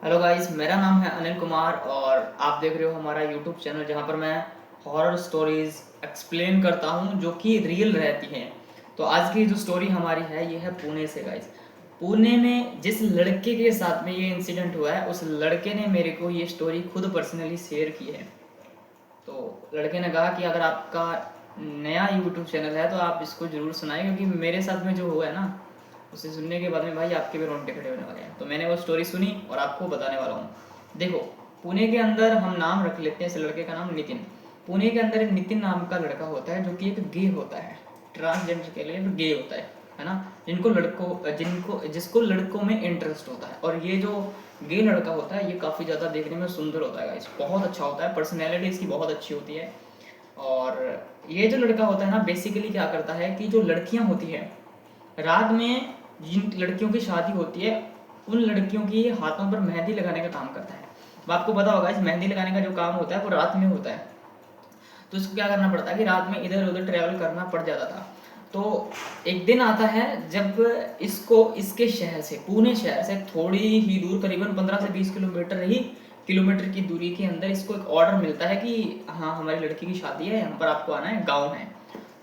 Hello guys, मेरा नाम है अनिल कुमार और आप देख रहे हो हमारा यूट्यूब चैनल जहाँ पर मैं हॉरर स्टोरीज एक्सप्लेन करता हूँ जो कि रियल रहती हैं। तो आज की जो स्टोरी हमारी है ये है पुणे से गाइस। पुणे में जिस लड़के के साथ में ये इंसिडेंट हुआ है उस लड़के ने मेरे को ये स्टोरी खुद पर्सनली शेयर की है। तो लड़के ने कहा कि अगर आपका नया यूट्यूब चैनल है तो आप इसको ज़रूर सुनाएं, क्योंकि मेरे साथ में जो हुआ है ना उसे सुनने के बाद में भाई आपके भी रोंगटे खड़े होने वाले हैं। तो मैंने वो स्टोरी सुनी और आपको बताने वाला हूँ। देखो, पुणे के अंदर हम नाम रख लेते हैं इस लड़के का नाम नितिन। पुणे के अंदर एक नितिन नाम का लड़का होता है जो कि एक गे होता है, ट्रांसजेंडर के लिए गे होता है ना। जिनको जिसको लड़कों में इंटरेस्ट होता है। और ये जो गे लड़का होता है ये काफ़ी ज़्यादा देखने में सुंदर होता है गाइस, बहुत अच्छा होता है, पर्सनैलिटी इसकी बहुत अच्छी होती है। और ये जो लड़का होता है ना बेसिकली क्या करता है कि जो लड़कियां होती है रात में, जिन लड़कियों की शादी होती है उन लड़कियों की हाथों पर मेहंदी लगाने का काम करता है। अब आपको पता होगा इस मेहंदी लगाने का जो काम होता है वो रात में होता है। तो इसको क्या करना पड़ता है कि रात में इधर उधर ट्रैवल करना पड़ जाता था। तो एक दिन आता है जब इसको इसके शहर से, पुणे शहर से थोड़ी ही दूर, करीबन 15 से 20 किलोमीटर की दूरी के अंदर इसको एक ऑर्डर मिलता है कि हाँ हमारी लड़की की शादी है, यहाँ पर आपको आना है, गाँव है।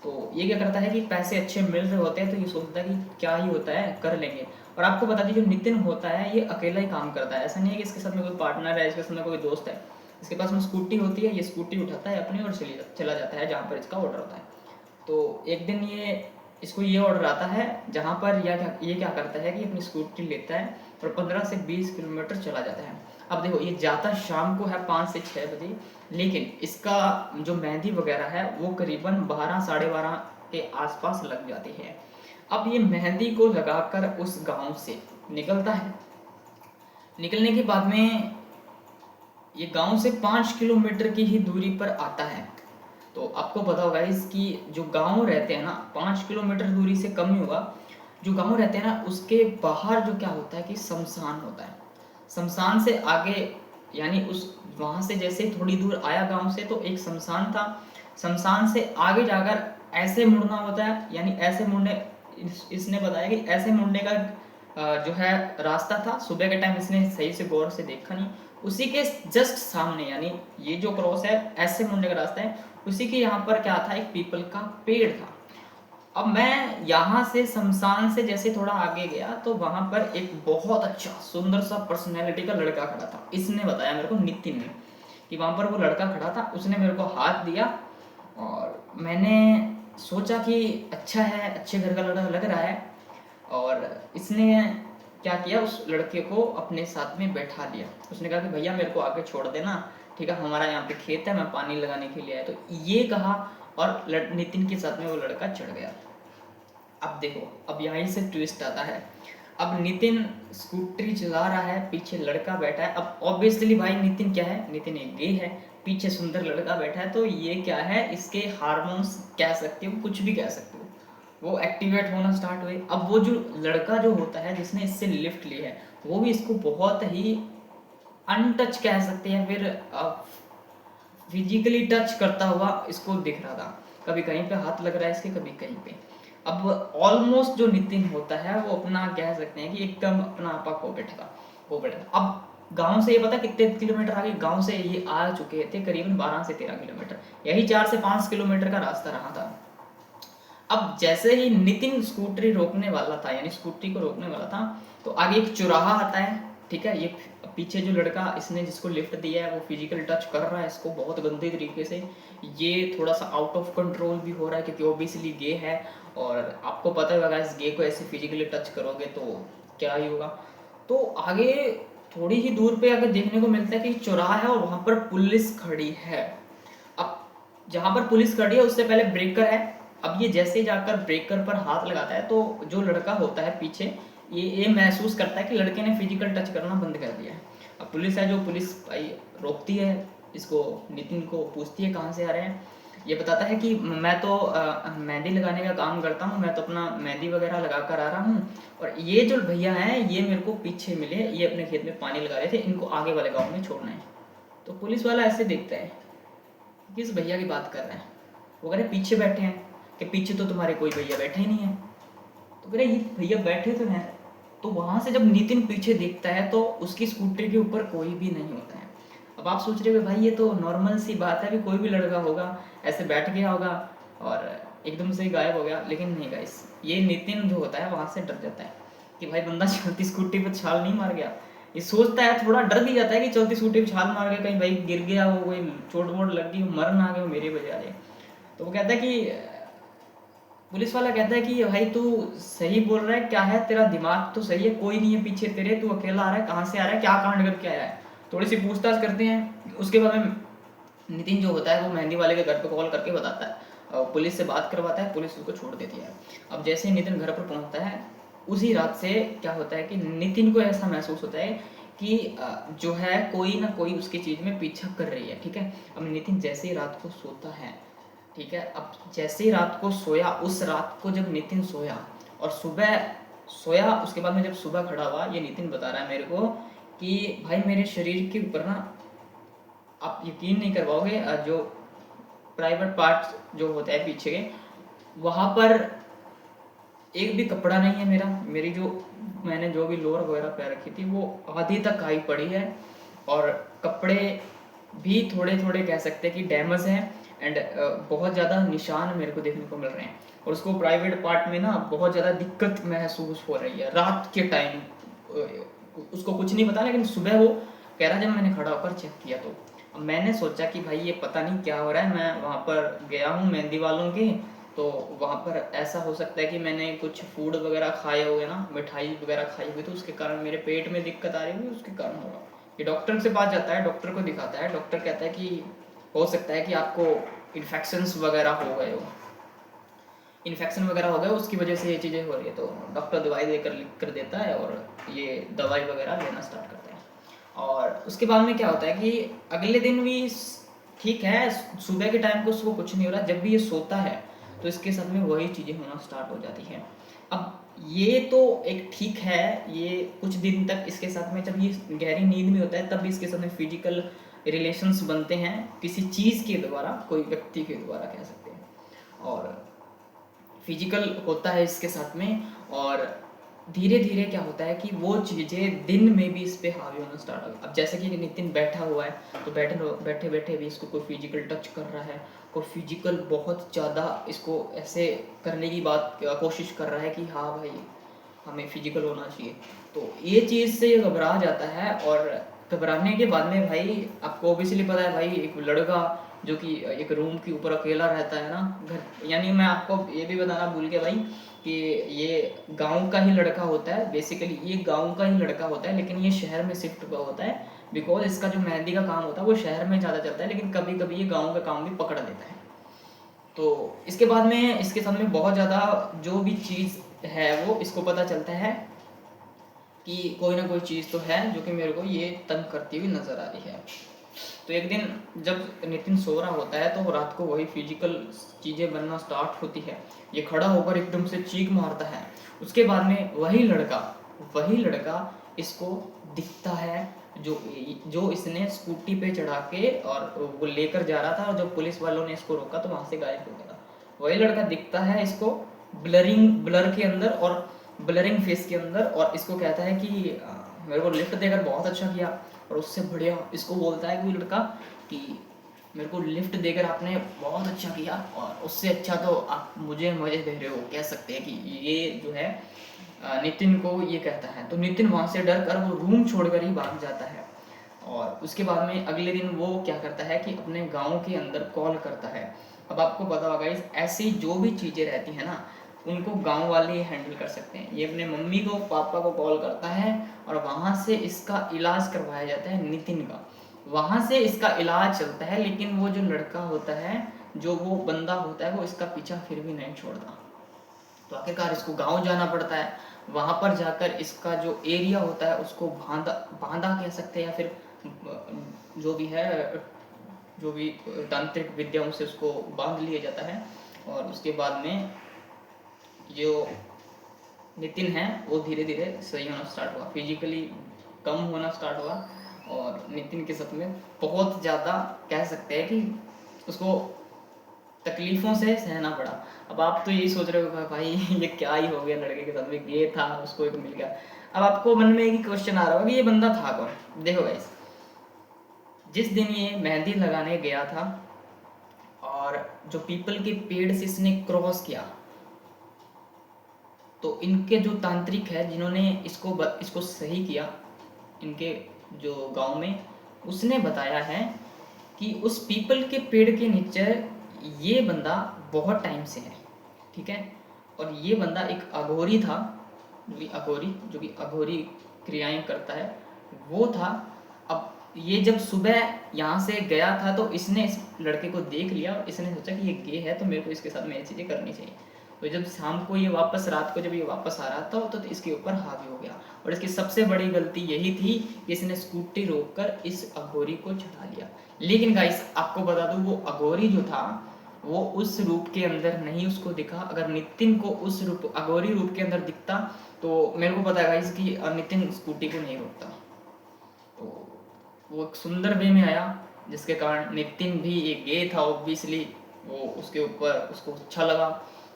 तो ये क्या करता है कि पैसे अच्छे मिल रहे होते हैं तो ये सोचता है कि क्या ही होता है, कर लेंगे। और आपको बता दीजिए जो नितिन होता है ये अकेला ही काम करता है, ऐसा नहीं है कि इसके साथ में कोई पार्टनर है, इसके साथ में कोई दोस्त है। इसके पास में स्कूटी होती है, ये स्कूटी उठाता है अपनी और चला जाता है जहाँ पर इसका ऑर्डर होता है। तो एक दिन इसको ये ऑर्डर आता है जहाँ पर ये क्या करता है कि अपनी स्कूटी लेता है और 15 से 20 किलोमीटर चला जाता है। अब देखो ये जाता शाम को है 5 से 6 बजे, लेकिन इसका जो मेहंदी वगैरह है वो करीबन 12 साढ़े 12 के आसपास लग जाती है। अब ये मेहंदी को लगाकर उस गांव से निकलता है। निकलने के बाद में ये गांव से 5 किलोमीटर की ही दूरी पर आता है। तो आपको पता होगा इसकी जो गांव रहते हैं ना 5 किलोमीटर दूरी से कम ही होगा। जो गांव रहते हैं ना उसके बाहर जो क्या होता है कि शमशान होता है। शमशान से आगे, यानी उस वहां से जैसे थोड़ी दूर आया गांव से तो एक शमशान था। शमशान से आगे जाकर ऐसे मुड़ना होता है, यानी ऐसे मुड़ने इसने बताया कि ऐसे मुड़ने का जो है रास्ता था। सुबह के टाइम इसने सही से गौर से देखा नहीं। उसी के जस्ट सामने, यानी ये जो क्रॉस है ऐसे मुड़ने का रास्ता है, उसी के यहाँ पर क्या था, एक पीपल का पेड़ था। अब मैं यहाँ से शमशान से जैसे थोड़ा आगे गया तो वहां पर एक बहुत अच्छा सुंदर सा पर्सनैलिटी का लड़का खड़ा था। इसने बताया मेरे को, नितिन ने, कि वहां पर वो लड़का खड़ा था। उसने मेरे को हाथ दिया और मैंने सोचा कि अच्छा है, अच्छे घर का लड़का लग रहा है। और इसने क्या किया, उस लड़के को अपने साथ में बैठा लिया। उसने कहा कि भैया मेरे को आके छोड़ देना, ठीक है, हमारा यहाँ पे खेत है, मैं पानी लगाने के लिए आया। तो ये कहा और नितिन के साथ में वो लड़का चढ़ गया। अब देखो, अब यहीं से ट्विस्ट आता है। अब नितिन स्कूटरी चला रहा है, पीछे लड़का बैठा है। अब ऑब्वियसली भाई नितिन क्या है, नितिन एक गे है, पीछे सुंदर लड़का बैठा है, तो ये क्या है, इसके हार्मोन्स कह सकते हो, कुछ भी कह सकते हो, वो एक्टिवेट होना स्टार्ट हुए। अब वो जो लड़का जो होता है जिसने इससे लिफ्ट ली है वो भी इसको बहुत ही अनटच कह सकते हैं, फिर फिजिकली टच करता हुआ इसको दिख रहा था। कभी कहीं पे हाथ लग रहा है इसके, कभी कहीं पे। अब ऑलमोस्ट जो नितिन होता है वो अपना कह सकते हैं कि एकदम अपना आपा खो बैठा था। अब गांव से ये पता कितने किलोमीटर आगे, गांव से ये आ चुके थे करीबन 12 से 13 किलोमीटर, यही 4 से 5 किलोमीटर का रास्ता रहा था। अब जैसे ही नितिन स्कूटरी रोकने वाला था, यानी स्कूटरी को रोकने वाला था, तो आगे एक चौराहा आता है, ठीक है। ये पीछे जो लड़का इसने जिसको लिफ्ट दिया है वो फिजिकल टच कर रहा है इसको बहुत गंदे तरीके से। ये थोड़ा सा आउट ऑफ कंट्रोल भी हो रहा है क्योंकि ओबियसली गे है। और आपको पता ही होगा इस गे को ऐसे फिजिकली टच करोगे तो क्या ही होगा। तो आगे थोड़ी ही दूर पे आगे देखने को मिलता है कि चौराहा है और वहां पर पुलिस खड़ी है। अब जहां पर पुलिस खड़ी है उससे पहले ब्रेकर है। अब ये जैसे ही जाकर ब्रेकर पर हाथ लगाता है तो जो लड़का होता है पीछे, ये महसूस करता है कि लड़के ने फिजिकल टच करना बंद कर दिया है। अब पुलिस है, जो पुलिस भाई रोकती है इसको, नितिन को पूछती है कहाँ से आ रहे हैं। ये बताता है कि मैं तो मेहंदी लगाने का काम करता हूँ, मैं तो अपना मेहंदी वगैरह लगा कर आ रहा हूँ। और ये जो भैया हैं ये मेरे को पीछे मिले, ये अपने खेत में पानी लगा रहे थे, इनको आगे वाले गाँव में छोड़ना है। तो पुलिस वाला ऐसे देखता है, किस भैया की बात कर रहे हैं। वो कह रहे पीछे बैठे हैं, कि पीछे तो तुम्हारे कोई भैया बैठे ही नहीं है। तो कह रहे ये भैया बैठे तो हैं, तो वहाँ से जब नितिन पीछे देखता है तो उसकी स्कूटी के ऊपर कोई भी नहीं होता है। अब आप सोच रहे हो भाई ये तो नॉर्मल सी बात है, अभी कोई भी लड़का होगा ऐसे बैठ गया होगा और एकदम से ही गायब हो गया, लेकिन नहीं गाइस, ये नितिन जो होता है वहाँ से डर जाता है कि भाई बंदा चलती स्कूटी पर छाल नहीं मार गया। ये सोचता है, थोड़ा डर भी जाता है कि चलती स्कूटी पर छाल मार गया, कहीं भाई गिर गया हो, कोई चोट वोट लग गई, मर ना गया मेरे बजाय। तो वो कहता है कि पुलिस वाला कहता है कि भाई तू सही बोल रहा है, क्या है तेरा दिमाग तो सही है, कोई नहीं है पीछे तेरे, तू अकेला आ रहा है, कहाँ से आ रहा है, क्या कांड करके आया है। थोड़ी सी पूछताछ करते हैं। उसके बाद में नितिन जो होता है वो मेहंदी वाले के घर पे कॉल करके बताता है, पुलिस से बात करवाता है, पुलिस उसको छोड़ देती है। अब जैसे ही नितिन घर पर पहुंचता है, उसी रात से क्या होता है कि नितिन को ऐसा महसूस होता है कि जो है कोई ना कोई उसकी चीज़ में पीछा कर रही है। ठीक है, अब नितिन जैसे ही रात को सोता है, ठीक है, अब जैसे ही रात को सोया, उस रात को जब नितिन सोया और सुबह सोया, उसके बाद में जब सुबह खड़ा हुआ, ये नितिन बता रहा है मेरे को कि भाई मेरे शरीर के ऊपर ना, आप यकीन नहीं कर पाओगे, जो प्राइवेट पार्ट्स जो होते हैं पीछे के, वहाँ पर एक भी कपड़ा नहीं है मेरा, मेरी जो मैंने जो भी लोअर वगैरह पहन रखी थी वो आधी तक आई पड़ी है, और कपड़े भी थोड़े थोड़े कह सकते हैं कि डैमेज हैं, एंड बहुत ज़्यादा निशान मेरे को देखने को मिल रहे हैं। और उसको प्राइवेट पार्ट में ना बहुत ज़्यादा दिक्कत महसूस हो रही है रात के टाइम। उसको कुछ नहीं पता, लेकिन सुबह वो कह रहा जब मैंने खड़ा होकर चेक किया तो अब मैंने सोचा कि भाई ये पता नहीं क्या हो रहा है। मैं वहाँ पर गया हूँ मेहंदी वालों के, तो वहाँ पर ऐसा हो सकता है कि मैंने कुछ फूड वगैरह खाए हुए ना, मिठाई वगैरह खाई हुई, तो उसके कारण मेरे पेट में दिक्कत आ रही होगी, उसके कारण होगा। ये डॉक्टर से पास जाता है, डॉक्टर को दिखाता है, डॉक्टर कहता है कि हो सकता है कि आपको इन्फेक्शंस वगैरह हो गए हो, इन्फेक्शन वगैरह हो गया, उसकी वजह से ये चीज़ें हो रही है। तो डॉक्टर दवाई देकर लिख कर देता है और ये दवाई वगैरह लेना स्टार्ट करता है। और उसके बाद में क्या होता है कि अगले दिन भी ठीक है, सुबह के टाइम को उसको कुछ नहीं हो रहा, जब भी ये सोता है तो इसके साथ में वही चीज़ें होना स्टार्ट हो जाती हैं। अब ये तो एक ठीक है, ये कुछ दिन तक इसके साथ में, जब ये गहरी नींद में होता है तब भी इसके साथ में फिजिकल रिलेशंस बनते हैं किसी चीज़ के द्वारा, कोई व्यक्ति के द्वारा कह सकते हैं, और फिजिकल होता है इसके साथ में। और धीरे धीरे क्या होता है कि वो चीज़ें दिन में भी इस पे हावी होना स्टार्ट हो। अब जैसे कि नितिन बैठा हुआ है, तो बैठे बैठे भी इसको कोई फिजिकल टच कर रहा है, कोई फिजिकल बहुत ज़्यादा इसको ऐसे करने की बात कोशिश कर रहा है कि हाँ भाई हमें फिजिकल होना चाहिए। तो ये चीज़ से ये घबरा जाता है, और घबराने के बाद में भाई आपको ओबियसली पता है भाई, एक लड़का जो कि एक रूम के ऊपर अकेला रहता है ना घर, यानी मैं आपको ये भी बताना भूल गया भाई कि ये गांव का ही लड़का होता है, बेसिकली ये गांव का ही लड़का होता है, लेकिन ये शहर में शिफ्ट हुआ होता है, बिकॉज इसका जो मेहंदी का काम होता है वो शहर में ज़्यादा चलता है, लेकिन कभी कभी ये गाँव का काम भी पकड़ लेता है। तो इसके बाद में इसके सामने बहुत ज़्यादा जो भी चीज़ है वो इसको पता चलता है कि कोई ना कोई चीज़ तो है जो कि मेरे को ये तंग करती हुई नज़र आ रही है। तो एक दिन जब नितिन सो रहा होता है तो रात को वही फिजिकल चीज़ें बनना स्टार्ट होती है, ये खड़ा होकर एकदम से चीख मारता है। उसके बाद में वही लड़का इसको दिखता है, जो इसने स्कूटी पे चढ़ा के और वो लेकर जा रहा था, और जब पुलिस वालों ने इसको रोका तो वहाँ से गायब हो गया था। वही लड़का दिखता है इसको ब्लर के अंदर और ब्लरिंग फेस के अंदर, और इसको कहता है कि मेरे को लिफ्ट देकर बहुत अच्छा किया। और उससे बढ़िया इसको बोलता है कोई लड़का कि मेरे को लिफ्ट देकर आपने बहुत अच्छा किया, और उससे अच्छा तो आप मुझे मज़े दे रहे हो, कह सकते हैं कि ये जो है नितिन को ये कहता है। तो नितिन वहाँ से डर कर वो रूम छोड़कर ही भाग जाता है। और उसके बाद में अगले दिन वो क्या करता है कि अपने गांव के अंदर कॉल करता है। अब आपको पता होगा इस ऐसी जो भी चीज़ें रहती हैं ना, उनको गांव वाले ही हैंडल कर सकते हैं। ये अपने मम्मी को पापा को कॉल करता है, और वहाँ से इसका इलाज करवाया जाता है नितिन का। वहाँ से इसका इलाज चलता है, लेकिन वो जो लड़का होता है, जो वो बंदा होता है, वो इसका पीछा फिर भी नहीं छोड़ता। तो आखिरकार इसको गांव जाना पड़ता है। वहाँ पर जाकर इसका जो एरिया होता है उसको बांधा बांधा कह सकते हैं, या फिर जो भी है, जो भी तांत्रिक विद्याओं से उसको बांध लिया जाता है। और उसके बाद में जो नितिन है वो धीरे धीरे सही होना स्टार्ट हुआ, फिजिकली कम होना स्टार्ट हुआ, और नितिन के साथ में बहुत ज़्यादा कह सकते हैं कि उसको तकलीफ़ों से सहना पड़ा। अब आप तो यही सोच रहे हो भाई ये क्या ही हो गया लड़के के साथ में, ये था उसको एक मिल गया। अब आपको मन में एक ही क्वेश्चन आ रहा होगा कि ये बंदा था कौन। देखो गाइस, जिस दिन ये मेहंदी लगाने गया था और जो पीपल के पेड़ से इसने क्रॉस किया, तो इनके जो तांत्रिक है जिन्होंने इसको सही किया, इनके जो गांव में, उसने बताया है कि उस पीपल के पेड़ के नीचे ये बंदा बहुत टाइम से है, ठीक है। और ये बंदा एक अघोरी था, जो कि अघोरी क्रियाएं करता है, वो था। अब ये जब सुबह यहाँ से गया था तो इसने इस लड़के को देख लिया और इसने सोचा कि ये गे है तो मेरे को इसके साथ में ये चीज़ें करनी चाहिए। तो जब शाम को ये वापस, रात को जब ये वापस आ रहा था तो इसके ऊपर हावी हो गया। और इसकी सबसे बड़ी गलती यही थी कि इसने स्कूटी रोककर इस अघोरी को चढ़ा लिया। लेकिन गाइस आपको बता दूं, वो अघोरी जो था वो उस रूप के अंदर नहीं उसको दिखा। अगर नितिन को उस रूप, अघोरी रूप के अंदर दिखता तो मेरे को पता है गाइस कि नितिन स्कूटी को नहीं रोकता। तो वो एक सुंदर वे में आया जिसके कारण नितिन भी एक गे था ऑब्वियसली, वो उसके ऊपर उसको अच्छा लगा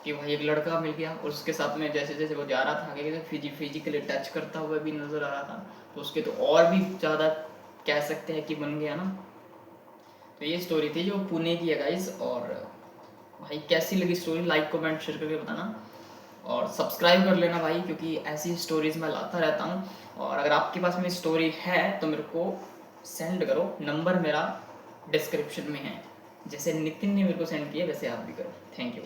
कि भाई एक लड़का मिल गया। और उसके साथ में जैसे जैसे वो जा रहा था आगे फिजिकली टच करता हुआ भी नजर आ रहा था, तो उसके तो और भी ज़्यादा कह सकते हैं कि बन गया ना। तो ये स्टोरी थी जो पुणे की है गाइस। और भाई कैसी लगी स्टोरी, लाइक कमेंट शेयर करके बताना और सब्सक्राइब कर लेना भाई, क्योंकि ऐसी स्टोरीज मैं लाता रहता हूँ। और अगर आपके पास में स्टोरी है तो मेरे को सेंड करो, नंबर मेरा डिस्क्रिप्शन में है। जैसे नितिन ने मेरे को सेंड किया वैसे आप भी करो। Thank you.